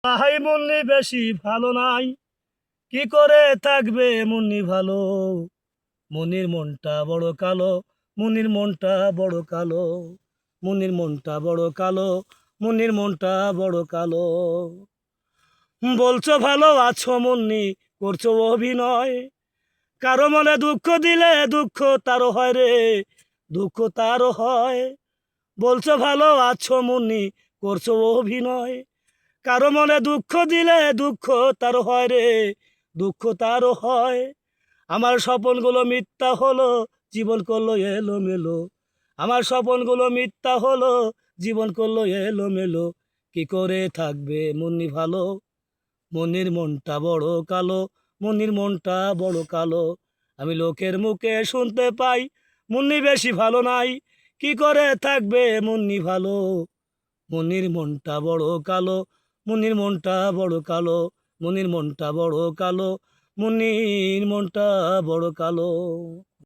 ভাই মুন্নি বেশি ভালো নাই, কি করে থাকবে মুন্নি ভালো? মুনির মনটা বড় কালো, মুনির মনটা বড় কালো, মুনির মনটা বড় কালো, মুনির মনটা বড় কালো। বলছো ভালো আছো মুন্নি, করছো অভিনয়, কারো মনে দুঃখ দিলে দুঃখ তারও হয় রে, দুঃখ তারও হয়। বলছো ভালো আছো মুন্নি, করছো অভিনয়, কারো মনে দুঃখ দিলে দুঃখ তারও হয় রে, দুঃখ তারও হয়। আমার স্বপনগুলো মিথ্যা হলো, জীবন করলো এলোমেলো। আমার স্বপনগুলো মিথ্যা হলো, জীবন করলো এলোমেলো। কি করে থাকবে মুন্নি ভালো? মনির মনটা বড় কালো, মনির মনটা বড় কালো। আমি লোকের মুখে শুনতে পাই মুন্নি বেশি ভালো নাই, কি করে থাকবে মুন্নি ভালো? মনির মনটা বড় কালো, মুনির মনটা বড় কালো, মুনির মনটা বড় কালো, মুনির মনটা বড় কালো।